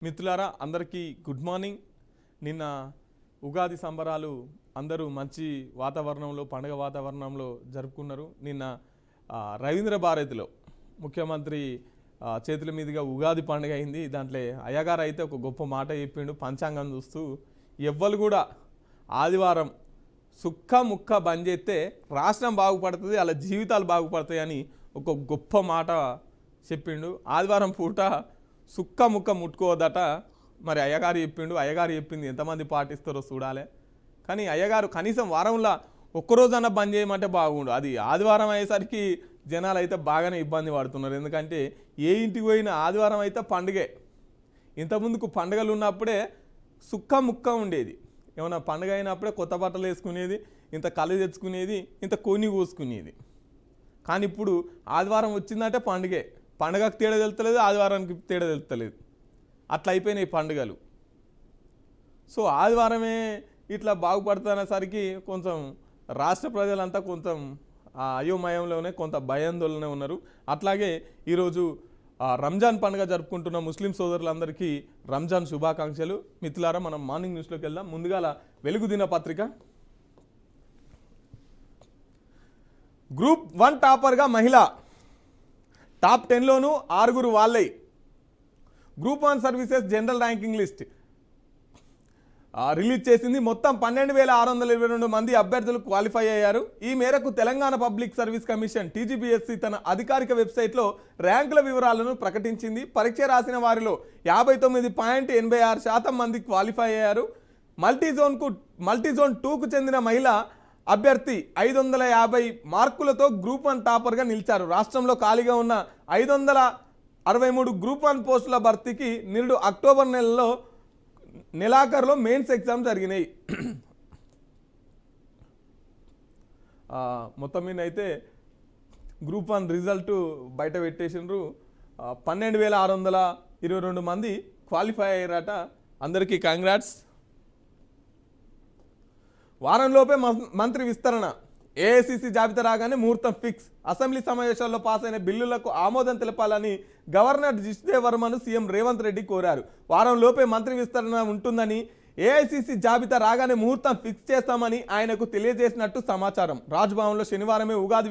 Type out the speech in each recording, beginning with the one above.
మిత్రులారా అందరికీ good morning. నిన్న ఉగాది సంబరాలు అందరూ మంచి వాతావరణంలో పండుగ వాతావరణంలో జరుపుకున్నారు. నిన్న రవీంద్ర భారతిలో ముఖ్యమంత్రి చేతుల మీదుగా ఉగాది పండుగ అయింది. దాంట్లో అయ్యగారు అయితే ఒక గొప్ప మాట చెప్పిండు. పంచాంగం చూస్తూ ఎవ్వరు కూడా ఆదివారం సుక్క ముక్క బంద్ చేస్తే రాష్ట్రం బాగుపడుతుంది, అలా జీవితాలు బాగుపడతాయి అని ఒక గొప్ప మాట చెప్పిండు. ఆదివారం పూట సుక్క ముక్క ముట్టుకోవద్దట. మరి అయ్యగారు చెప్పిండు. అయ్యగారు చెప్పింది ఎంతమంది పాటిస్తారో చూడాలి. కానీ అయ్యగారు కనీసం వారంలో ఒక్కరోజన్నా బంద్ చేయమంటే బాగుండు. అది ఆదివారం అయ్యేసరికి జనాలు అయితే బాగానే ఇబ్బంది పడుతున్నారు. ఎందుకంటే ఏ ఇంటికి పోయినా ఆదివారం అయితే పండుగే. ఇంతకుముందుకు పండుగలు ఉన్నప్పుడే సుక్క ముక్క ఉండేది. ఏమన్నా పండుగ అయినప్పుడే కొత్త బట్టలు వేసుకునేది, ఇంత కళ్ళు తెచ్చుకునేది, ఇంత కొన్ని కోసుకునేది. కానీ ఇప్పుడు ఆదివారం వచ్చిందంటే పండుగే. పండుగకు తేడా తెలుస్తలేదు, ఆదివారానికి తేడా తెలుస్తలేదు. అట్లా అయిపోయినాయి పండుగలు. సో ఆదివారమే ఇట్లా బాగుపడుతున్నసరికి కొంచెం రాష్ట్ర ప్రజలంతా కొంచెం అయోమయంలోనే కొంత భయాందోళన ఉన్నారు. అట్లాగే ఈరోజు రంజాన్ పండుగ జరుపుకుంటున్న ముస్లిం సోదరులందరికీ రంజాన్ శుభాకాంక్షలు. మిత్రులారా మనం మార్నింగ్ న్యూస్లోకి వెళ్దాం. ముందుగా వెలుగు దినపత్రిక గ్రూప్ 1 టాపర్గా మహిళ, టాప్ 10లోనూ 6 వాళ్ళై. Group 1 services general ranking list release చేసింది. మొత్తం 12,622 మంది అభ్యర్థులు క్వాలిఫై అయ్యారు. ఈ మేరకు Telangana public service commission TGPSC తన అధికారిక వెబ్సైట్లో ర్యాంకుల వివరాలను ప్రకటించింది. పరీక్ష రాసిన వారిలో 59.86% మంది క్వాలిఫై అయ్యారు. మల్టీజోన్ 2కు చెందిన మహిళ అభ్యర్థి 550 మార్కులతో గ్రూప్ 1 టాపర్గా నిలిచారు. రాష్ట్రంలో ఖాళీగా ఉన్న 563 గ్రూప్ 1 పోస్టుల భర్తీకి నిరుడు అక్టోబర్ నెలాఖరులో మెయిన్స్ ఎగ్జామ్ జరిగినాయి. మొత్తం మీద అయితే గ్రూప్ 1 రిజల్ట్ బయట పెట్టేసినారు. 12,622 మంది క్వాలిఫై అయ్యారట. అందరికీ కంగ్రాట్స్. వారంలోపే మంత్రి విస్తరణ, AICC జాబితా రాగానే ముహూర్తం ఫిక్స్. అసెంబ్లీ సమావేశాల్లో పాస్ అయిన బిల్లులకు ఆమోదం తెలపాలని గవర్నర్ జిష్ణుదేవ్ వర్మను సీఎం రేవంత్ రెడ్డి కోరారు. వారంలోపే మంత్రి విస్తరణ ఉంటుందని, AICC జాబితా రాగానే ముహూర్తం ఫిక్స్ చేస్తామని ఆయనకు తెలియజేసినట్టు సమాచారం. రాజ్భవన్లో శనివారమే ఉగాది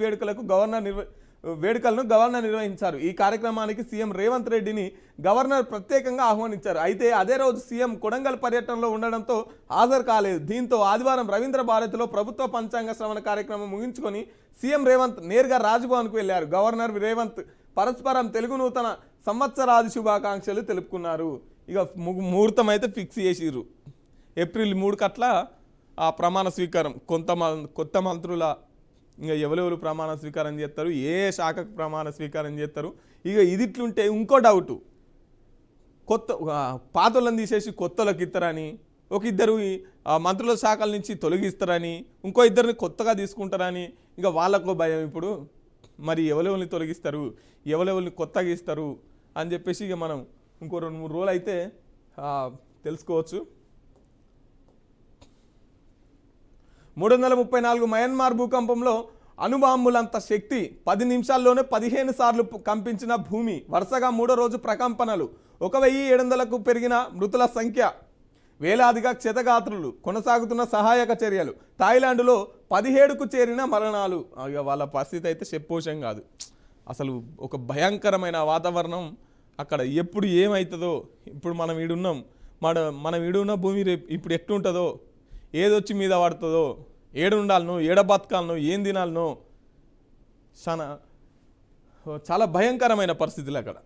వేడుకలను గవర్నర్ నిర్వహించారు. ఈ కార్యక్రమానికి సీఎం రేవంత్ రెడ్డిని గవర్నర్ ప్రత్యేకంగా ఆహ్వానించారు. అయితే అదే రోజు సీఎం కొడంగల్ పర్యటనలో ఉండడంతో హాజరు కాలేదు. దీంతో ఆదివారం రవీంద్ర భారతిలో ప్రభుత్వ పంచాంగ శ్రవణ కార్యక్రమం ముగించుకొని సీఎం రేవంత్ నేరుగా రాజ్భవన్కు వెళ్లారు. గవర్నర్ రేవంత్ పరస్పరం తెలుగు నూతన సంవత్సరాది శుభాకాంక్షలు తెలుపుకున్నారు. ఇక ముహూర్తం అయితే ఫిక్స్ చేసిర్రు. ఏప్రిల్ 3 కట్ల ఆ ప్రమాణ స్వీకారం. కొత్త మంత్రుల ఇంకా ఎవరెవరు ప్రమాణ స్వీకారం చేస్తారు, ఏ శాఖకు ప్రమాణ స్వీకారం చేస్తారు. ఇక ఇదిట్లుంటే ఇంకో డౌటు, పాతోళ్ళని తీసేసి కొత్తలకు ఇస్తారని, ఒక ఇద్దరు మంత్రుల శాఖల నుంచి తొలగిస్తారని, ఇంకో ఇద్దరిని కొత్తగా తీసుకుంటారని ఇక వాళ్ళకు భయం. ఇప్పుడు మరి ఎవరెవరిని తొలగిస్తారు, ఎవరెవరిని కొత్తగా ఇస్తారు అని చెప్పేసి ఇక మనం ఇంకో 2-3 రోజులు అయితే తెలుసుకోవచ్చు. 334 మయన్మార్ భూకంపంలో అణుబాంబులంత శక్తి, 10 నిమిషాల్లోనే 15 సార్లు కంపించిన భూమి. వరుసగా 3వ రోజు ప్రకంపనలు. 1,700కు పెరిగిన మృతుల సంఖ్య, వేలాదిగా క్షతగాత్రులు. కొనసాగుతున్న సహాయక చర్యలు. థాయిలాండ్లో 17కు చేరిన మరణాలు. ఇక వాళ్ళ పరిస్థితి అయితే చెప్పోషం కాదు. అసలు ఒక భయంకరమైన వాతావరణం అక్కడ. ఎప్పుడు ఏమవుతుందో, ఇప్పుడు మనం ఈడున్నాం, మనం ఈడున్న భూమి రేపు ఇప్పుడు ఎట్లుంటుందో, ఏదొచ్చి మీద పడుతుందో, ఏడుండాలనో, ఏడ బతకాలనో, ఏం తినాలనో, చాలా భయంకరమైన పరిస్థితులు అక్కడ.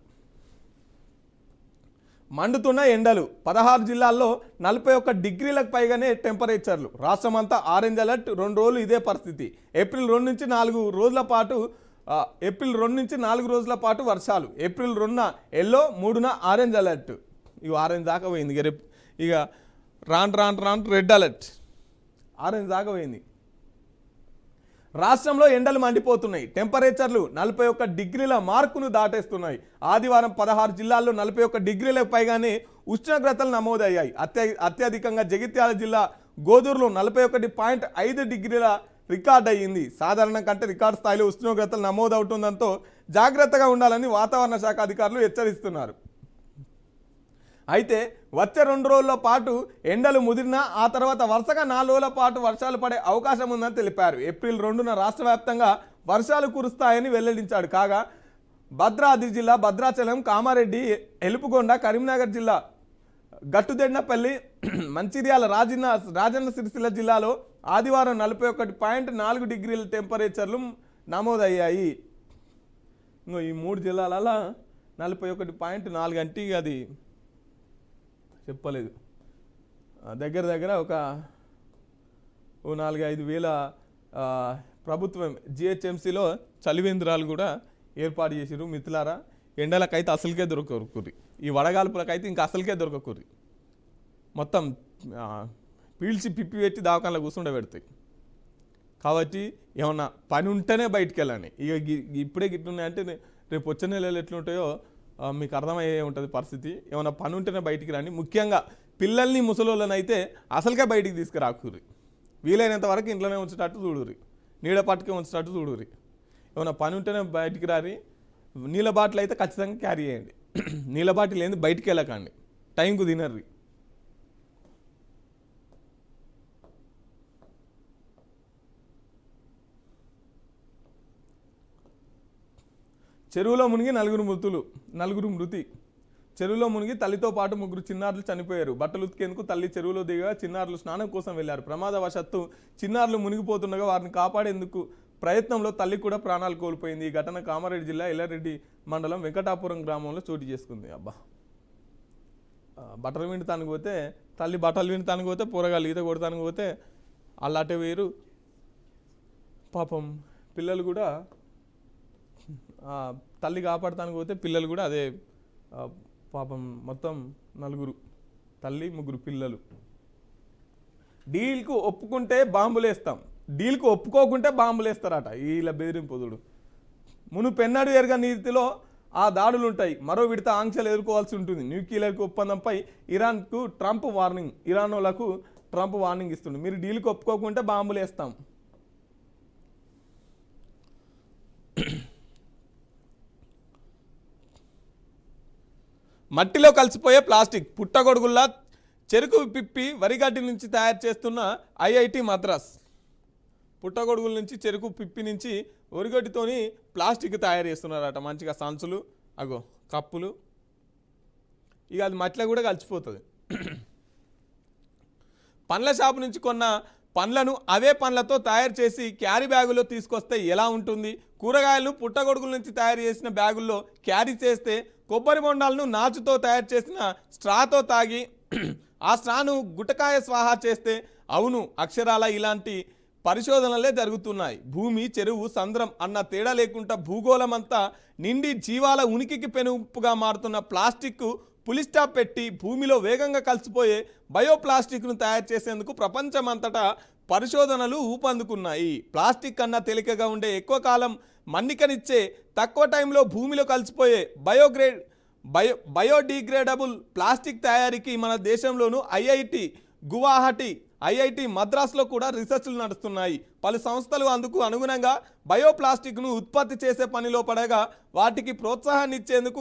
మండుతున్న ఎండలు. 16 జిల్లాల్లో 41 డిగ్రీలకు పైగానే టెంపరేచర్లు. రాష్ట్రమంతా ఆరెంజ్ అలర్ట్. 2 రోజులు ఇదే పరిస్థితి. ఏప్రిల్ 2 నుంచి 4 రోజుల పాటు వర్షాలు. ఏప్రిల్ 2న ఎల్లో, 3న ఆరెంజ్ అలర్ట్. ఇక ఆరెంజ్ దాకా పోయింది. ఇక రాను రెడ్ అలర్ట్. ఆరెంజ్ దాకా పోయింది. రాష్ట్రంలో ఎండలు మండిపోతున్నాయి. టెంపరేచర్లు 41 డిగ్రీల మార్కును దాటేస్తున్నాయి. ఆదివారం 16 జిల్లాల్లో 41 డిగ్రీలకు పైగానే ఉష్ణోగ్రతలు నమోదయ్యాయి. అత్యధికంగా జగిత్యాల జిల్లా గోదూరులో 41.5 డిగ్రీల రికార్డ్ అయ్యింది. సాధారణం కంటే రికార్డు స్థాయిలో ఉష్ణోగ్రతలు నమోదవుతుండటంతో జాగ్రత్తగా ఉండాలని వాతావరణ శాఖ అధికారులు హెచ్చరిస్తున్నారు. అయితే వచ్చే 2 రోజుల పాటు ఎండలు ముదిరినా ఆ తర్వాత వరుసగా 4 రోజుల పాటు వర్షాలు పడే అవకాశం ఉందని తెలిపారు. ఏప్రిల్ 2న రాష్ట్ర వ్యాప్తంగా వర్షాలు కురుస్తాయని వెల్లడించాడు. కాగా భద్రాద్రి జిల్లా భద్రాచలం, కామారెడ్డి, ఎలుపుగొండ, కరీంనగర్ జిల్లా గట్టుదెండపల్లి, మంచిర్యాల, రాజన్న సిరిసిల్ల జిల్లాలో ఆదివారం 41.4 డిగ్రీల టెంపరేచర్లు నమోదయ్యాయి. ఇంకో ఈ 3 జిల్లాలలో 41.4 అంటే అది చెప్పలేదు. దగ్గర దగ్గర ఒక 4-5 వేల ప్రభుత్వం జిహెచ్ఎంసీలో చలివేంద్రాలు కూడా ఏర్పాటు చేసిరు. మిత్రులారా, ఎండలకైతే అసలుకే దొరకకుర్రి, ఈ వడగాల్పులకైతే ఇంకా అసలుకే దొరకకుర్రి. మొత్తం పీల్చి పిప్పి పెట్టి దావకాల్లో కూర్చుండబెడతాయి. కాబట్టి ఏమన్నా పని ఉంటేనే బయటికి వెళ్ళండి. ఇక ఇప్పుడే గిట్లున్నాయంటే రేపు వచ్చే నెలలు ఎట్లుంటాయో మీకు అర్థమయ్యే ఉంటుంది పరిస్థితి. ఏమైనా పని ఉంటేనే బయటికి రండి. ముఖ్యంగా పిల్లల్ని, ముసలోళ్ళని అయితే అసలుకే బయటికి తీసుకురాకుర్రి. వీలైనంత వరకు ఇంట్లోనే ఉంచేటట్టు చూడుర్రి, నీడ పట్టుకే ఉంచేటట్టు చూడుర్రి. ఏమైనా పని ఉంటేనే బయటికి రారి. నీళ్ళ బాటిల్ అయితే ఖచ్చితంగా క్యారీ చేయండి. నీళ్ళ బాటిల్ ఏంది బయటికి వెళ్ళకండి, టైంకు తినర్రి. చెరువులో మునిగి నలుగురు మృతి. చెరువులో మునిగి తల్లితో పాటు 3 చిన్నారులు చనిపోయారు. బట్టలు ఉతికేందుకు తల్లి చెరువులో దిగగా చిన్నారులు స్నానం కోసం వెళ్లారు. ప్రమాదవశాత్తు చిన్నారులు మునిగిపోతుండగా వారిని కాపాడేందుకు ప్రయత్నంలో తల్లి కూడా ప్రాణాలు కోల్పోయింది. ఈ ఘటన కామారెడ్డి జిల్లా ఎల్లారెడ్డి మండలం వెంకటాపురం గ్రామంలో చోటు చేసుకుంది. అబ్బా, బట్టలు విండుతానికి పోతే తల్లి బట్టలు విండుతానికి పోతే పోరగాళ్ళు ఈత కొడతానికి పోతే అల్లాటే వేరు. పాపం పిల్లలు కూడా తల్లి కాపాడతానికి పోతే పిల్లలు కూడా అదే పాపం. మొత్తం 4 తల్లి, 3 పిల్లలు. డీల్కు ఒప్పుకుంటే బాంబులేస్తాం, డీల్కు ఒప్పుకోకుంటే బాంబులేస్తారట. వీళ్ళ బెదిరింపుదుడు. పెన్నడు ఎరగని రీతిలో ఆ దాడులు ఉంటాయి. మరో విడత ఆంక్షలు ఎదుర్కోవాల్సి ఉంటుంది. న్యూక్లియర్ ఒప్పందంపై ఇరాన్కు ట్రంప్ వార్నింగ్. ఇరానోలకు ట్రంప్ వార్నింగ్ ఇస్తుంది. మీరు డీల్కు ఒప్పుకోకుంటే బాంబులేస్తాం. మట్టిలో కలిసిపోయే ప్లాస్టిక్. పుట్టగొడుగుల్లా చెరుకు పిప్పి వరిగడ్డి నుంచి తయారు చేస్తున్న ఐఐటి మద్రాస్. పుట్టగొడుగుల నుంచి, చెరుకు పిప్పి నుంచి వరిగడ్డితోని ప్లాస్టిక్ తయారు చేస్తున్నారట. మంచిగా సంచులు, అగో కప్పులు. ఇక అది మట్టిలో కూడా కలిసిపోతుంది. పండ్ల షాపు నుంచి కొన్న పండ్లను అవే పండ్లతో తయారు చేసి క్యారీ బ్యాగులో తీసుకొస్తే ఎలా ఉంటుంది? కూరగాయలు పుట్టగొడుగుల నుంచి తయారు చేసిన బ్యాగుల్లో క్యారీ చేస్తే కొబ్బరి బొండాలను నాచుతో తయారు చేసిన స్ట్రాతో తాగి ఆ స్ట్రాను గుటకాయ స్వాహా చేస్తే అవును, అక్షరాల ఇలాంటి పరిశోధనలే జరుగుతున్నాయి. భూమి, చెరువు, సంద్రం అన్న తేడా లేకుండా భూగోళమంతా నిండి జీవాల ఉనికికి పెనుపుగా మారుతున్న ప్లాస్టిక్ పులిస్టాప్ పెట్టి భూమిలో వేగంగా కలిసిపోయే బయోప్లాస్టిక్ను తయారు చేసేందుకు ప్రపంచమంతటా పరిశోధనలు ఊపందుకున్నాయి. ప్లాస్టిక్ కన్నా తేలికగా ఉండే, ఎక్కువ కాలం మన్నికనిచ్చే, తక్కువ టైంలో భూమిలో కలిసిపోయే బయోడిగ్రేడబుల్ ప్లాస్టిక్ తయారీకి మన దేశంలోనూ ఐఐటి గువాహటి, ఐఐటి మద్రాస్లో కూడా రీసెర్చ్లు నడుస్తున్నాయి. పలు సంస్థలు అందుకు అనుగుణంగా బయోప్లాస్టిక్ను ఉత్పత్తి చేసే పనిలో పడగా వాటికి ప్రోత్సాహాన్ని ఇచ్చేందుకు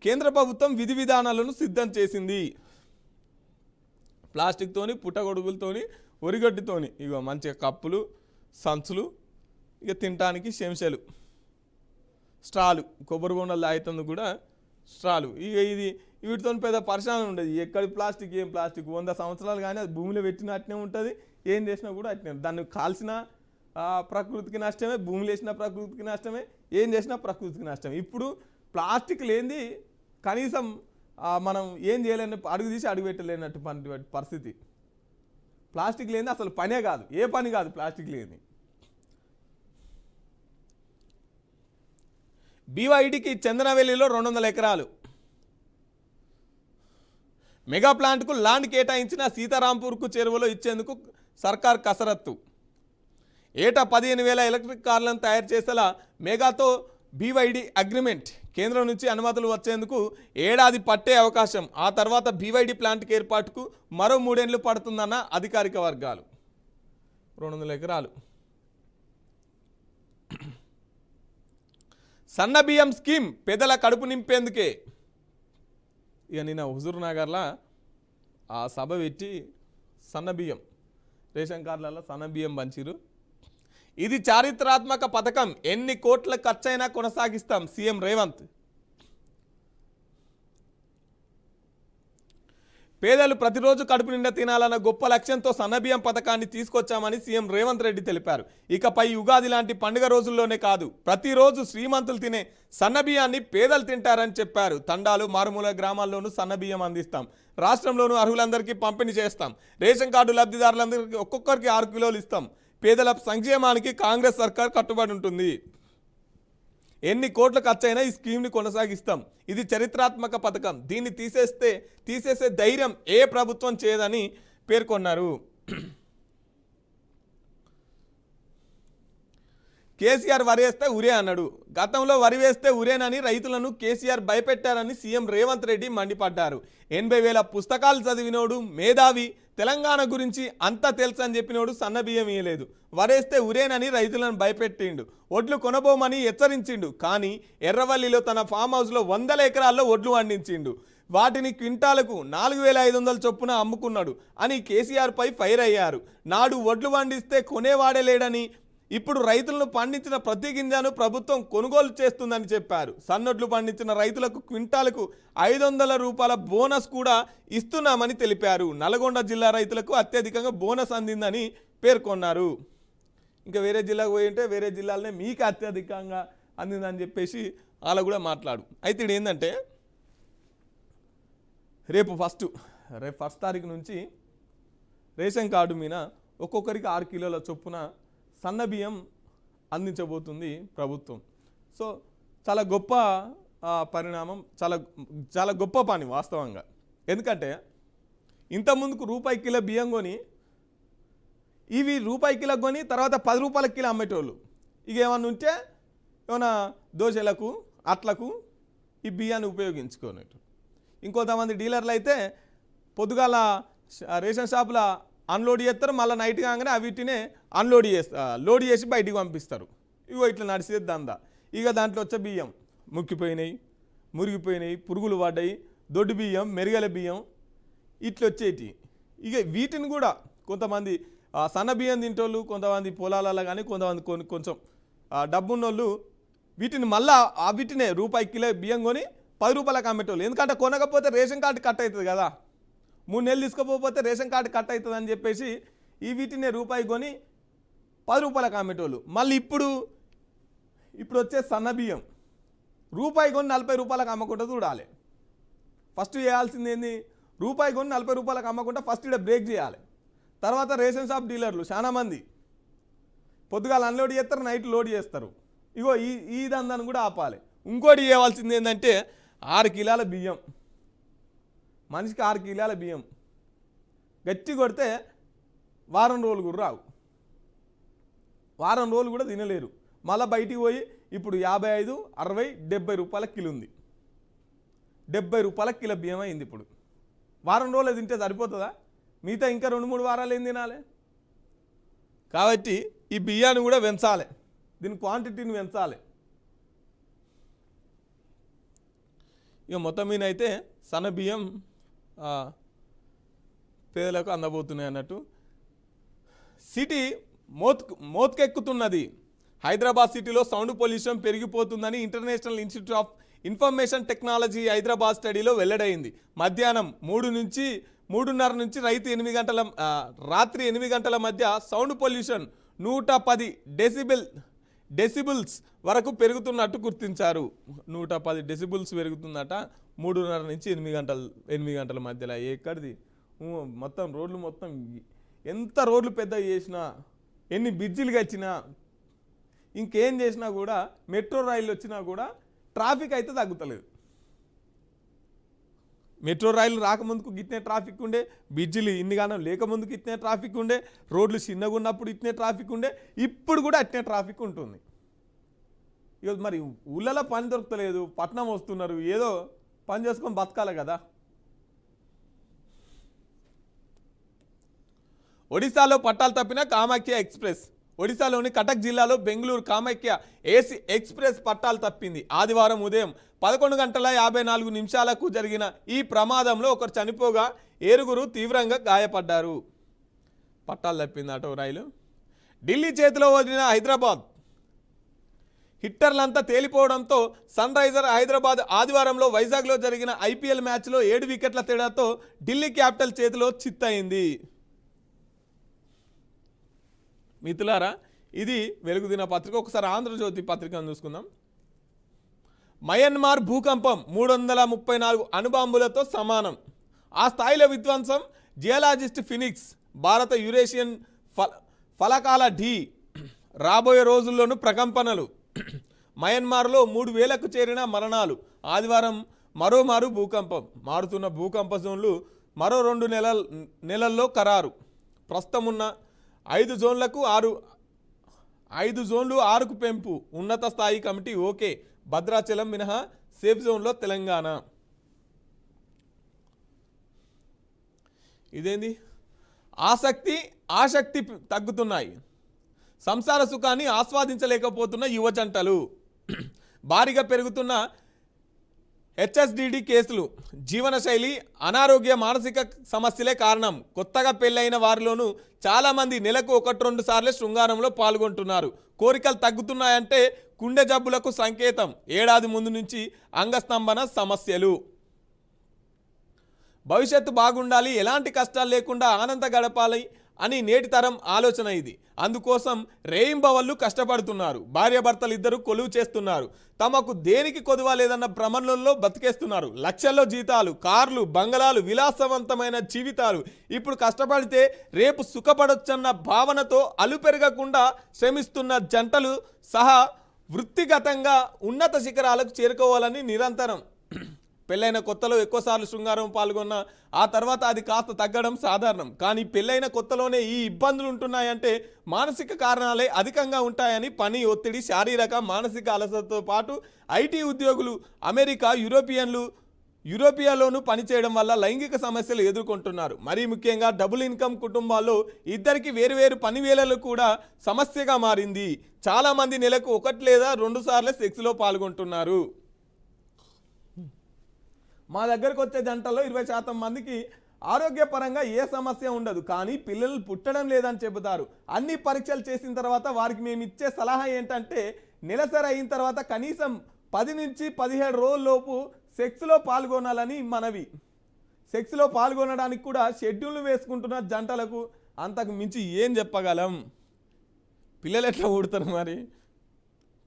కేంద్ర ప్రభుత్వం విధి విధానాలను సిద్ధం చేసింది. ప్లాస్టిక్తోని, పుట్టగొడుగులతోని, ఒరిగడ్డితోని ఇక మంచిగా కప్పులు, సంచులు, ఇక తినడానికి చెంచాలు, స్ట్రాలు, కొబ్బరి బొండలు తాగుతుంది కూడా స్ట్రాలు. ఇక వీటితో పెద్ద పరిశానం ఉండదు. ఎక్కడి ప్లాస్టిక్ ఏం ప్లాస్టిక్ 100 సంవత్సరాలు కానీ అది భూమిలో పెట్టిన అట్నే ఉంటుంది. ఏం చేసినా కూడా అట్నే. దాన్ని కాల్చిన ప్రకృతికి నష్టమే, భూమిలో వేసిన ప్రకృతికి నష్టమే, ఏం చేసినా ప్రకృతికి నష్టమే. ఇప్పుడు ప్లాస్టిక్ లేనిది కనీసం మనం ఏం చేయలేని, అడుగు తీసి అడుగు పెట్టలేనట్టు పరిస్థితి. ప్లాస్టిక్ లేనిది అసలు పనే కాదు, ఏ పని కాదు ప్లాస్టిక్ లేనిది. బీవైడీకి చందనవెల్లిలో 200 ఎకరాలు మెగా ప్లాంట్కు ల్యాండ్ కేటాయించిన సీతారాంపూర్కు చెరువులో ఇచ్చేందుకు సర్కార్ కసరత్తు. ఏటా 15,000 ఎలక్ట్రిక్ కార్లను తయారు చేసేలా మెగాతో బీవైడీ అగ్రిమెంట్. కేంద్రం నుంచి అనుమతులు వచ్చేందుకు ఏడాది పట్టే అవకాశం. ఆ తర్వాత బీవైడీ ప్లాంట్కి ఏర్పాటుకు మరో 3 ఏళ్లు పడుతుందన్న అధికారిక వర్గాలు. 200 ఎకరాలు. సన్న బియ్యం స్కీమ్ పేదల కడుపు నింపేందుకే. ఇక నిన్న హుజూర్ నగర్లో ఆ సభ పెట్టి సన్నబియ్యం రేషన్ కార్డులలో సన్నబియ్యం పంచిరు. ఇది చారిత్రాత్మక పథకం, ఎన్ని కోట్ల ఖర్చైనా కొనసాగిస్తాం సీఎం రేవంత్. పేదలు ప్రతిరోజు కడుపు నిండా తినాలన్న గొప్ప లక్ష్యంతో సన్నబియ్యం పథకాన్ని తీసుకొచ్చామని సీఎం రేవంత్ రెడ్డి తెలిపారు. ఇకపై ఉగాది లాంటి పండుగ రోజుల్లోనే కాదు, ప్రతిరోజు శ్రీమంతులు తినే సన్నబియ్యాన్ని పేదలు తింటారని చెప్పారు. తండాలు మారుమూల గ్రామాల్లోనూ సన్నబియ్యం అందిస్తాం, రాష్ట్రంలోనూ అర్హులందరికీ పంపిణీ చేస్తాం, రేషన్ కార్డు లబ్ధిదారులందరికీ ఒక్కొక్కరికి 6 కిలోలు ఇస్తాం. పేదల సంక్షేమానికి కాంగ్రెస్ సర్కార్ కట్టుబడి ఉంటుంది. ఎన్ని కోట్ల ఖర్చైనా ఈ స్కీమ్ని కొనసాగిస్తాం. ఇది చరిత్రాత్మక పథకం, దీన్ని తీసేసే ధైర్యం ఏ ప్రభుత్వం చేయదని పేర్కొన్నారు. కేసీఆర్ వరి వేస్తే ఉరే అన్నాడు. గతంలో వరి వేస్తే ఉరేనని రైతులను కేసీఆర్ భయపెట్టారని సీఎం రేవంత్ రెడ్డి మండిపడ్డారు. 80,000 పుస్తకాలు చదివినోడు, మేధావి, తెలంగాణ గురించి అంతా తెలుసు అని చెప్పినోడు సన్నబియ్యం ఇయ్యలేదు. వరేస్తే ఉరేనని రైతులను భయపెట్టిండు, ఒడ్లు కొనబోమని హెచ్చరించిండు. కానీ ఎర్రవల్లిలో తన ఫామ్ హౌస్లో 100 ఎకరాల్లో ఒడ్లు పండించిండు. వాటిని క్వింటాలకు 4,500 చొప్పున అమ్ముకున్నాడు అని కేసీఆర్పై ఫైర్ అయ్యారు. నాడు ఒడ్లు పండిస్తే కొనేవాడే లేడని, ఇప్పుడు రైతులను పండించిన ప్రతి గింజను ప్రభుత్వం కొనుగోలు చేస్తుందని చెప్పారు. సన్నొడ్లు పండించిన రైతులకు క్వింటాలకు 500 రూపాయల బోనస్ కూడా ఇస్తున్నామని తెలిపారు. నల్గొండ జిల్లా రైతులకు అత్యధికంగా బోనస్ అందిందని పేర్కొన్నారు. ఇంకా వేరే జిల్లాకు పోయి ఉంటే వేరే జిల్లాలనే మీకు అత్యధికంగా అందిందని చెప్పేసి అలా కూడా మాట్లాడు. అయితే ఇది ఏంటంటే రేపు ఫస్ట్ తారీఖు నుంచి రేషన్ కార్డు మీద ఒక్కొక్కరికి 6 కిలోల చొప్పున సన్నబియ్యం అందించబోతుంది ప్రభుత్వం. సో చాలా గొప్ప పరిణామం, చాలా గొప్ప పని వాస్తవంగా. ఎందుకంటే ఇంతకుముందుకు రూపాయి కిలో బియ్యం కొని, ఇవి రూపాయి కిలో కొని తర్వాత 10 రూపాయల కిలో అమ్మేటోళ్ళు. ఇక ఏమన్నా ఉంటే ఏమైనా దోశలకు అట్లకు ఈ బియ్యాన్ని ఉపయోగించుకోనట్టు. ఇంకొంతమంది డీలర్లు అయితే పొద్దుగాల రేషన్ షాపుల అన్లోడ్ చేస్తారు, మళ్ళీ నైట్ కాగానే వీటినే లోడ్ చేసి బయటికి పంపిస్తారు. ఇగో ఇట్లా నడిచేది దందా. ఇక దాంట్లో వచ్చే బియ్యం మురిగిపోయినాయి, పురుగులు పడ్డాయి, దొడ్డు బియ్యం, మెరుగల బియ్యం ఇట్లా వచ్చేటి. ఇక వీటిని కూడా కొంతమంది సన్న బియ్యం తింటోళ్ళు, కొంతమంది పొలాలలో కానీ కొంతమంది కొంచెం డబ్బున్నోళ్ళు వీటిని మళ్ళీ వీటినే రూపాయి కిలో బియ్యం కొని 10 రూపాయలకు అమ్మేటోళ్ళు. ఎందుకంటే కొనకపోతే రేషన్ కార్డు కట్ అవుతుంది కదా, 3 నెలలు తీసుకోకపోతే రేషన్ కార్డు కట్ అవుతుంది అని చెప్పేసి వీటినే రూపాయి కొని 10 రూపాయలకు అమ్మేటోళ్ళు. మళ్ళీ ఇప్పుడు వచ్చే సన్న బియ్యం రూపాయి కొని 40 రూపాయలకు అమ్మకుండా చూడాలి. ఫస్ట్ చేయాల్సింది ఏంది, రూపాయి కొని 40 రూపాయలకు అమ్మకుండా ఫస్ట్ ఇక్కడ బ్రేక్ చేయాలి. తర్వాత రేషన్ షాప్ డీలర్లు చాలా మంది పొద్దుగాల అన్లోడ్ చేస్తారు, నైట్ లోడ్ చేస్తారు. ఇగో ఈ దందాన్ని కూడా ఆపాలి. ఇంకోటి చేయవలసింది ఏంటంటే 6 కిలోల బియ్యం, మనిషికి 6 కిలోల బియ్యం గట్టి కొడితే వారం రోజులు కూడా రావు, వారం రోజులు కూడా తినలేరు. మళ్ళీ బయటికి పోయి ఇప్పుడు 55, 60, 70 రూపాయల కిలో ఉంది. 70 రూపాయల కిలో బియ్యం అయింది. ఇప్పుడు వారం రోజులు తింటే సరిపోతుందా? మిగతా ఇంకా 2-3 వారాలు ఏం తినాలి? కాబట్టి ఈ బియ్యాన్ని కూడా పెంచాలి, దీని క్వాంటిటీని పెంచాలి. ఇక మొత్తం మీద అయితే సన్న బియ్యం పేదలకు అందబోతున్నాయి అన్నట్టు. సిటీ మోత్కెక్కుతున్నది. హైదరాబాద్ సిటీలో సౌండ్ పొల్యూషన్ పెరిగిపోతుందని international institute of information technology Hyderabad స్టడీలో వెల్లడైంది. మధ్యాహ్నం 3:30 నుంచి రాత్రి 8 గంటల మధ్య సౌండ్ పొల్యూషన్ 110 డెసిబుల్స్ వరకు పెరుగుతున్నట్టు గుర్తించారు. 110 డెసిబుల్స్ పెరుగుతుందట 3:30 నుంచి 8 గంటల మధ్యలో. ఎక్కడిది మొత్తం రోడ్లు మొత్తం ఎంత రోడ్లు పెద్ద చేసినా, ఎన్ని బ్రిడ్జిలు కట్టినా, ఇంకేం చేసినా కూడా, మెట్రో రైళ్ళు వచ్చినా కూడా ట్రాఫిక్ అయితే తగ్గుతలేదు. మెట్రో రైలు రాకముందుకు గిట్నే ట్రాఫిక్ ఉండే, బ్రిడ్జిలు ఇన్నిగానో లేకముందుకు ఇట్నే ట్రాఫిక్ ఉండే, రోడ్లు చిన్నగా ఉన్నప్పుడు ఇట్నే ట్రాఫిక్ ఉండే, ఇప్పుడు కూడా అట్నే ట్రాఫిక్ ఉంటుంది. ఇక మరి ఊళ్ళలో పని దొరకలేదు, పట్నం వస్తున్నారు, ఏదో పని చేసుకొని బతకాలి కదా. ఒడిశాలో పట్టాలు తప్పిన కామాఖ్య ఎక్స్ప్రెస్. ఒడిశాలోని కటక్ జిల్లాలో బెంగళూరు కామాఖ్య ఏసీ ఎక్స్ప్రెస్ పట్టాలు తప్పింది. ఆదివారం ఉదయం 11:54 జరిగిన ఈ ప్రమాదంలో ఒకరు చనిపోగా 7 తీవ్రంగా గాయపడ్డారు. పట్టాలు తప్పింది ఆటో రైలు. ఢిల్లీ చేతిలో వదిలిన హైదరాబాద్ హిట్టర్లంతా తేలిపోవడంతో సన్ రైజర్ హైదరాబాద్ ఆదివారంలో వైజాగ్లో జరిగిన ఐపీఎల్ మ్యాచ్లో 7 వికెట్ల తేడాతో ఢిల్లీ క్యాపిటల్ చేతిలో చిత్తయింది. మిత్రులారా, ఇది వెలుగుదిన పత్రిక. ఒకసారి ఆంధ్రజ్యోతి పత్రికను చూసుకుందాం. మయన్మార్ భూకంపం 334 అణుబాంబులతో సమానం, ఆ స్థాయిలో విధ్వంసం. జియాలజిస్ట్ ఫినిక్స్ భారత యురేషియన్ ఫలకాల ఢీ, రాబోయే రోజుల్లోనూ ప్రకంపనలు. మయన్మార్లో 3000కు చేరిన మరణాలు. ఆదివారం మరోమారు భూకంపం. మారుతున్న భూకంప జోన్లు మరో 2 నెలల్లో ఖరారు. ప్రస్తుతం ఉన్న 5 జోన్లకు 6కు పెంపు. ఉన్నత స్థాయి కమిటీ ఓకే. భద్రాచలం మినహా సేఫ్ జోన్లో తెలంగాణ. ఇదేంది? ఆసక్తి తగ్గుతున్నాయి. సంసార సుఖాన్ని ఆస్వాదించలేకపోతున్న యువజంటలు. భారీగా పెరుగుతున్న హెచ్ఎస్డిడి కేసులు. జీవనశైలి, అనారోగ్య, మానసిక సమస్యలే కారణం. కొత్తగా పెళ్ళైన వారిలోనూ చాలామంది నెలకు 1-2 సార్లు శృంగారంలో పాల్గొంటున్నారు. కోరికలు తగ్గుతున్నాయంటే గుండె జబ్బులకు సంకేతం. ఏడాది ముందు నుంచి అంగస్తంభన సమస్యలు. భవిష్యత్తు బాగుండాలి, ఎలాంటి కష్టాలు లేకుండా ఆనంద గడపాలి అని నేటి తరం ఆలోచన ఇది. అందుకోసం రేయింబవళ్ళు కష్టపడుతున్నారు. భార్యాభర్తలు ఇద్దరు కొలువు చేస్తున్నారు. తమకు దేనికి కొదువ లేదన్న భ్రమణంలో బతికేస్తున్నారు. లక్షల్లో జీతాలు, కార్లు, బంగళాలు, విలాసవంతమైన జీవితాలు. ఇప్పుడు కష్టపడితే రేపు సుఖపడొచ్చన్న భావనతో అలుపెరగకుండా శ్రమిస్తున్న జంటలు సహా వృత్తిగతంగా ఉన్నత శిఖరాలకు చేరుకోవాలని నిరంతరం. పెళ్ళైన కొత్తలో ఎక్కువసార్లు శృంగారం పాల్గొన్న ఆ తర్వాత అది కాస్త తగ్గడం సాధారణం. కానీ పెళ్ళైన కొత్తలోనే ఈ ఇబ్బందులు ఉంటున్నాయంటే మానసిక కారణాలే అధికంగా ఉంటాయని పని ఒత్తిడి, శారీరక మానసిక అలసటతో పాటు ఐటీ ఉద్యోగులు, అమెరికా, యూరోపియాలోనూ పనిచేయడం వల్ల లైంగిక సమస్యలు ఎదుర్కొంటున్నారు. మరీ ముఖ్యంగా డబుల్ ఇన్కమ్ కుటుంబాల్లో ఇద్దరికి వేరువేరు పని వేళలు కూడా సమస్యగా మారింది. చాలామంది నెలకు 1 లేదా 2 సార్లు సెక్స్లో పాల్గొంటున్నారు. మా దగ్గరకు వచ్చే జంటల్లో 20% మందికి ఆరోగ్యపరంగా ఏ సమస్య ఉండదు, కానీ పిల్లలు పుట్టడం లేదని చెబుతారు. అన్ని పరీక్షలు చేసిన తర్వాత వారికి మేము ఇచ్చే సలహా ఏంటంటే నెలసరి అయిన తర్వాత కనీసం 10 నుంచి 17 రోజుల్లోపు సెక్స్లో పాల్గొనాలని మనవి. సెక్స్లో పాల్గొనడానికి కూడా షెడ్యూల్ వేసుకుంటున్న జంటలకు అంతకు మించి ఏం చెప్పగలం? పిల్లలు ఎట్లా పుడతారు? మరి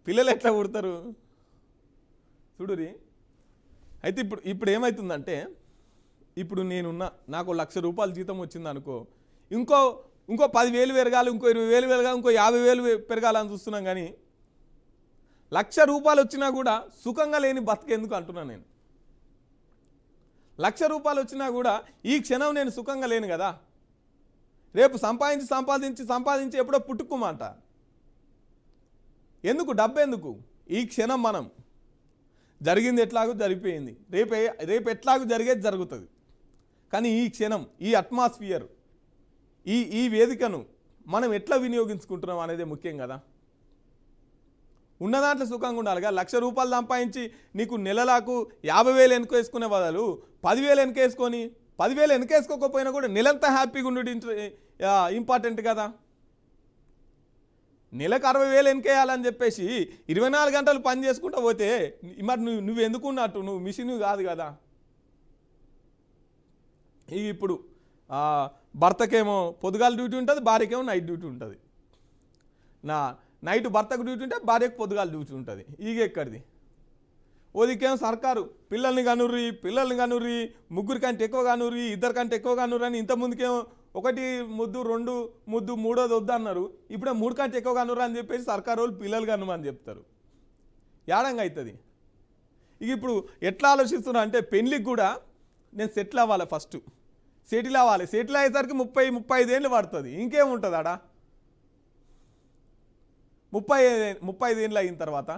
పిల్లలు ఎట్లా పుడతారు చూడురి. అయితే ఇప్పుడు ఏమవుతుందంటే, ఇప్పుడు నాకు ₹1,00,000 జీతం వచ్చింది అనుకో, ఇంకో 10,000 పెరగాలి, ఇంకో 20,000 పెరగాలి, ఇంకో 50,000 పెరగాలని చూస్తున్నాం. కానీ ₹1,00,000 వచ్చినా కూడా సుఖంగా లేని బతికేందుకు అంటున్నాను నేను. ₹1,00,000 వచ్చినా కూడా ఈ క్షణం నేను సుఖంగా లేను కదా. రేపు సంపాదించి ఎప్పుడో పుట్టుకోమంట. ఎందుకు డబ్బు? ఎందుకు? ఈ క్షణం మనం జరిగింది ఎట్లాగో జరిగిపోయింది, రేపు ఎట్లాగో జరిగేది జరుగుతుంది. కానీ ఈ క్షణం, ఈ అట్మాస్ఫియర్, ఈ వేదికను మనం ఎట్లా వినియోగించుకుంటున్నాం అనేది ముఖ్యం కదా. ఉన్న దాంట్లో సుఖంగా ఉండాలిగా. ₹1,00,000 సంపాదించి నీకు నెలలకు 50,000 వెనకేసుకునే బదులు 10,000 వెనకేసుకొని, 10,000 వెనకేసుకోకపోయినా కూడా నెలంతా హ్యాపీగా ఉండి ఇంపార్టెంట్ కదా. నెలకు 60,000 వెనకేయాలని చెప్పేసి 24 గంటలు పని చేసుకుంటూ పోతే మరి నువ్వు ఎందుకున్నట్టు? నువ్వు మిషన్ కాదు కదా. ఇప్పుడు భర్తకేమో పొద్దుగాల డ్యూటీ ఉంటుంది, భార్యకేమో నైట్ డ్యూటీ ఉంటుంది. నైట్ భర్తకు డ్యూటీ ఉంటే భార్యకు పొద్దుగాల డ్యూటీ ఉంటుంది. ఎక్కడిది? ఓదికేమో సర్కారు పిల్లల్ని కనుర్రి, 3 కంటే ఎక్కువ కనుర్రి, 2 కంటే ఎక్కువ కనుర్రి అని. ఇంతకుముందుకేమో 1 ముద్దు, 2 ముద్దు, 3ోది వద్దన్నారు. ఇప్పుడే 3 కంటే ఎక్కువ కనుర్రు అని చెప్పేసి సర్కారు వాళ్ళు పిల్లలు కనుమని చెప్తారు. యాడంగా అవుతుంది. ఇప్పుడు ఎట్లా ఆలోచిస్తున్నా అంటే, పెళ్ళికి కూడా నేను సెటిల్ అవ్వాలి. ఫస్ట్ సెటిల్ అవ్వాలి. సెటిల్ అయ్యేసరికి 30-35 ఏళ్ళు పడుతుంది. ఇంకేముంటుంది ఆడ? 35 ఏళ్ళు అయిన తర్వాత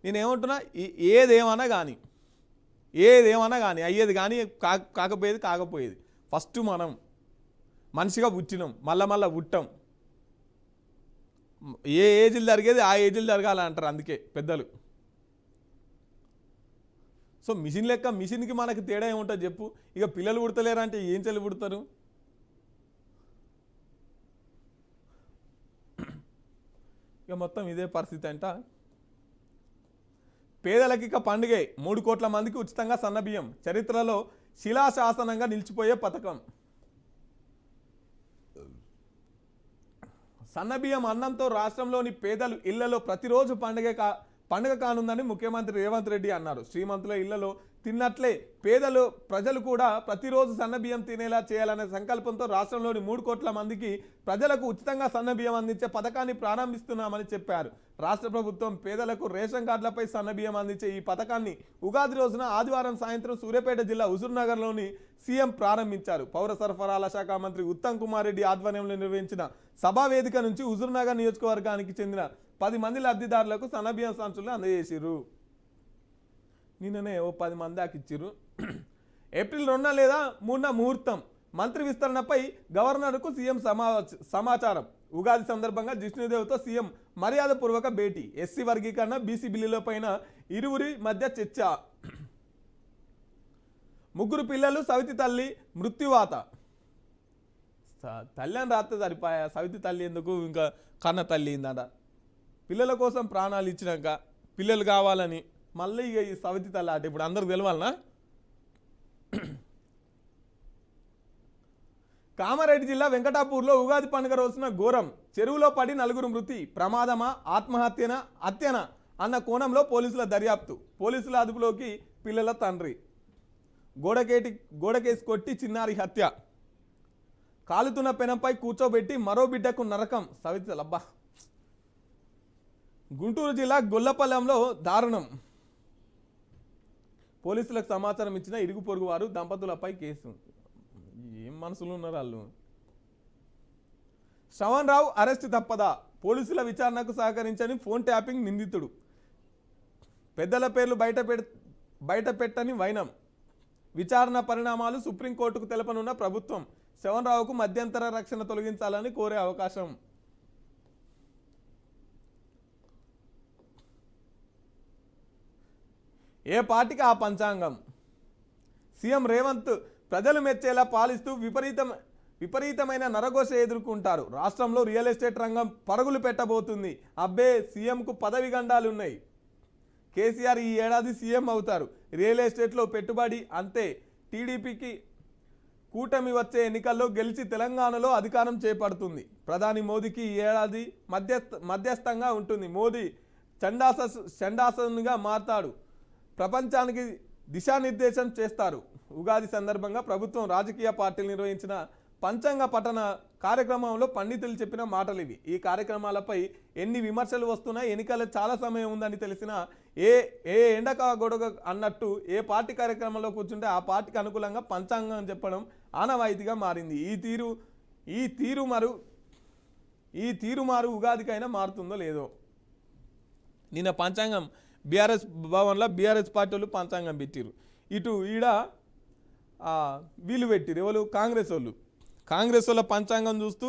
నేనేమంటున్నా, ఏదేమన్నా కానీ అయ్యేది కానీ కాకపోయేది. ఫస్ట్ మనిషిగా పుట్టినాం, మళ్ళా పుట్టాం. ఏ ఏజ్లు జరిగేది ఆ ఏజ్లు జరగాలంటారు అందుకే పెద్దలు. సో మిషన్ లెక్క మిషన్కి మనకు తేడా ఏముంటుంది చెప్పు. ఇక పిల్లలు పుడతలేరు అంటే ఏం చెల్లి పుడతారు? ఇక మొత్తం ఇదే పరిస్థితి అంట. పేదలకి ఇక పండుగే, 3 కోట్ల మందికి ఉచితంగా సన్నబియ్యం, చరిత్రలో శిలాశాసనంగా నిలిచిపోయే పథకం. సన్నబియ్యం అన్నంతో రాష్ట్రంలోని పేదలు ఇళ్లలో ప్రతిరోజు పండుగ కానుందని ముఖ్యమంత్రి రేవంత్ రెడ్డి అన్నారు. శ్రీమంతుల ఇళ్లలో తిన్నట్లే ప్రజలు కూడా ప్రతిరోజు సన్నబియ్యం తినేలా చేయాలనే సంకల్పంతో రాష్ట్రంలోని 3 కోట్ల మందికి ప్రజలకు ఉచితంగా సన్నబియ్యం అందించే పథకాన్ని ప్రారంభిస్తున్నామని చెప్పారు. రాష్ట్ర ప్రభుత్వం పేదలకు రేషన్ కార్డులపై సన్నబియ్యం అందించే ఈ పథకాన్ని ఉగాది రోజున ఆదివారం సాయంత్రం సూర్యాపేట జిల్లా హుజూర్నగర్లోని సీఎం ప్రారంభించారు. పౌర సరఫరాల శాఖ మంత్రి ఉత్తమ్ కుమార్ రెడ్డి ఆధ్వర్యంలో నిర్వహించిన సభా వేదిక నుంచి హుజూర్నగర్ నియోజకవర్గానికి చెందిన 10 మంది లబ్ధిదారులకు సన్నబియ్యం సంచులు అందజేసిరు. నిన్ననే 10 మంది దాకా ఇచ్చిర్రు. ఏప్రిల్ 2 లేదా 3 ముహూర్తం. మంత్రి విస్తరణపై గవర్నర్కు సీఎం సమాచారం. ఉగాది సందర్భంగా జిష్ణుదేవ్తో సీఎం మర్యాదపూర్వక భేటీ. ఎస్సీ వర్గీకరణ, బీసీ బిల్లులపైన ఇరువురి మధ్య చర్చ. 3 పిల్లలు, సవితి తల్లి మృత్యువాత. తల్లి అని రాస్తే సరిపోయా, సవితి తల్లి ఎందుకు, ఇంకా కన్న తల్లి ఇందట. పిల్లల కోసం ప్రాణాలు ఇచ్చినాక పిల్లలు కావాలని మళ్ళీ ఇక ఈ సవితి తల్లి ఆట ఇప్పుడు అందరికి తెలవాలనా? కామారెడ్డి జిల్లా వెంకటాపూర్లో ఉగాది పండుగ రోజున ఘోరం. చెరువులో పడి 4 మృతి. ప్రమాదమా, హత్యనా అన్న కోణంలో పోలీసుల దర్యాప్తు. పోలీసుల అదుపులోకి పిల్లల తండ్రి. గోడకేసి కొట్టి చిన్నారి హత్య. కాలుతున్న పెనంపై కూర్చోబెట్టి మరో బిడ్డకు నరకం. సవితి అబ్బా. గుంటూరు జిల్లా గొల్లపల్లెంలో దారుణం. పోలీసులకు సమాచారం ఇచ్చిన ఇరుగు పొరుగు వారు దంపతులపై కేసు. ఏం మనసులు ఉన్నారు వాళ్ళు. శ్రవణ్ రావు అరెస్ట్ తప్పదా? పోలీసుల విచారణకు సహకరించని ఫోన్ ట్యాపింగ్ నిందితుడు. పెద్దల పేర్లు బయట పెట్టని వైనం. విచారణ పరిణామాలు సుప్రీంకోర్టుకు తెలపనున్న ప్రభుత్వం. శ్రవణ్ రావుకు మధ్యంతర రక్షణ తొలగించాలని కోరే అవకాశం. ఏ పార్టీకి ఆ పంచాంగం. సీఎం రేవంత్ ప్రజలు మెచ్చేలా పాలిస్తూ విపరీతమైన నరఘోష ఎదుర్కొంటారు. రాష్ట్రంలో రియల్ ఎస్టేట్ రంగం పరుగులు పెట్టబోతుంది. అబ్బే, సీఎంకు పదవి గండాలు ఉన్నాయి. కేసీఆర్ ఈ ఏడాది సీఎం అవుతారు. రియల్ ఎస్టేట్లో పెట్టుబడి అంతే. టీడీపీకి కూటమి వచ్చే ఎన్నికల్లో గెలిచి తెలంగాణలో అధికారం చేపడుతుంది. ప్రధాని మోదీకి ఈ ఏడాది మధ్యస్థంగా ఉంటుంది. మోదీ చండాసనుగా మారతాడు. ప్రపంచానికి దిశానిర్దేశం చేస్తారు. ఉగాది సందర్భంగా ప్రభుత్వం రాజకీయ పార్టీలు నిర్వహించిన పంచాంగ పఠన కార్యక్రమంలో పండితులు చెప్పిన మాటలు ఇవి. ఈ కార్యక్రమాలపై ఎన్ని విమర్శలు వస్తున్నా ఎన్నికల చాలా సమయం ఉందని తెలిసిన ఏ ఎండక గొడవ అన్నట్టు ఏ పార్టీ కార్యక్రమంలో కూర్చుంటే ఆ పార్టీకి అనుకూలంగా పంచాంగం చెప్పడం ఆనవాయితీగా మారింది. ఈ తీరుమారు ఉగాదికైనా మారుతుందో లేదో. నిన్న పంచాంగం బీఆర్ఎస్ భవన్లో బీఆర్ఎస్ పార్టీ వాళ్ళు పంచాంగం పెట్టిరు. ఈడ వీళ్ళు పెట్టిరు. ఎవరు? కాంగ్రెస్ వాళ్ళ పంచాంగం చూస్తూ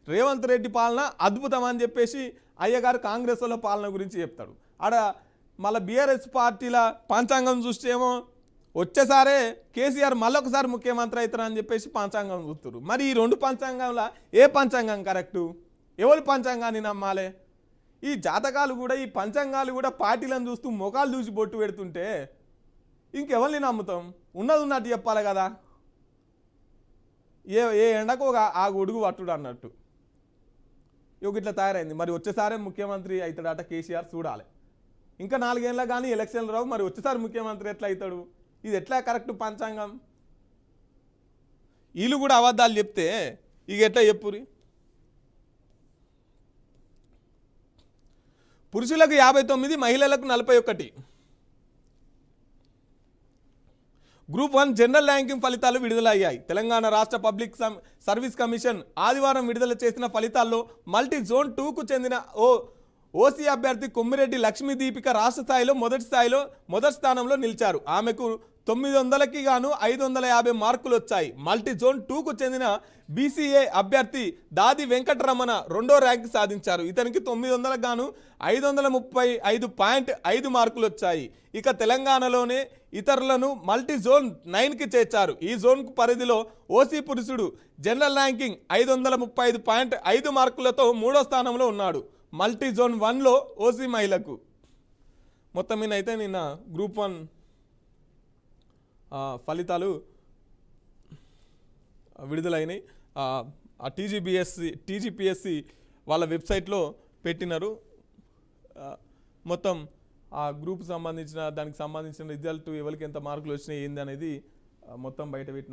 రేవంత్ రెడ్డి పాలన అద్భుతం అని చెప్పేసి అయ్యగారు కాంగ్రెస్ వాళ్ళ పాలన గురించి చెప్తాడు. ఆడ మళ్ళీ బీఆర్ఎస్ పార్టీల పంచాంగం చూస్తేమో వచ్చేసారే కేసీఆర్ మళ్ళొకసారి ముఖ్యమంత్రి అవుతారని చెప్పేసి పంచాంగం చూస్తారు. మరి ఈ 2 పంచాంగంలో ఏ పంచాంగం కరెక్టు? ఎవరి పంచాంగాన్ని నమ్మాలి? ఈ జాతకాలు కూడా, ఈ పంచాంగాలు కూడా పార్టీలను చూస్తూ మొఖాలు చూసి బొట్టు పెడుతుంటే ఇంకెవరిని నమ్ముతాం? ఉన్నది ఉన్నట్టు చెప్పాలి కదా. ఏ ఎండకు ఆ గొడుగు పట్టుడు అన్నట్టు ఇట్లా తయారైంది. మరి వచ్చేసారే ముఖ్యమంత్రి అవుతాడట కేసీఆర్, చూడాలి. ఇంకా 4 ఏళ్ళ కానీ ఎలక్షన్లు రావు. మరి వచ్చేసారి ముఖ్యమంత్రి ఎట్లా అవుతాడు? ఇది ఎట్లా కరెక్ట్ పంచాంగం? వీళ్ళు కూడా అబద్ధాలు చెప్తే ఇక ఎట్లా చెప్పురి? పురుషులకు 59, మహిళలకు 41. గ్రూప్ 1 జనరల్ ర్యాంకింగ్ ఫలితాలు విడుదలయ్యాయి. తెలంగాణ రాష్ట్ర పబ్లిక్ సర్వీస్ కమిషన్ ఆదివారం విడుదల చేసిన ఫలితాల్లో మల్టీ జోన్ 2కు చెందిన ఓసీ అభ్యర్థి కొమ్మిరెడ్డి లక్ష్మీ దీపిక రాష్ట్ర స్థాయిలో మొదటి స్థానంలో నిలిచారు. ఆమెకు 900కి గాను 550 మార్కులు వచ్చాయి. మల్టీ జోన్ 2కు చెందిన బీసీఏ అభ్యర్థి దాది వెంకటరమణ 2వ ర్యాంక్ సాధించారు. ఇతనికి 900కి గాను 535.5 మార్కులు వచ్చాయి. ఇక తెలంగాణలోనే ఇతరులను మల్టీ జోన్ 9కి చేర్చారు. ఈ జోన్ పరిధిలో ఓసీ పురుషుడు జనరల్ ర్యాంకింగ్ 535.5 మార్కులతో 3వ స్థానంలో ఉన్నాడు. మల్టీ జోన్ 1లో ఓసీ మహిళకు మొత్తం మీద అయితే నిన్న గ్రూప్ 1 ఫలితాలు విడుదలైనాయి. టీజీపీఎస్సి వాళ్ళ వెబ్సైట్లో పెట్టినారు. మొత్తం ఆ గ్రూప్ సంబంధించిన దానికి సంబంధించిన రిజల్ట్ ఎవరికి ఎంత మార్కులు వచ్చినాయి ఏంది అనేది మొత్తం బయట పెట్టినారు.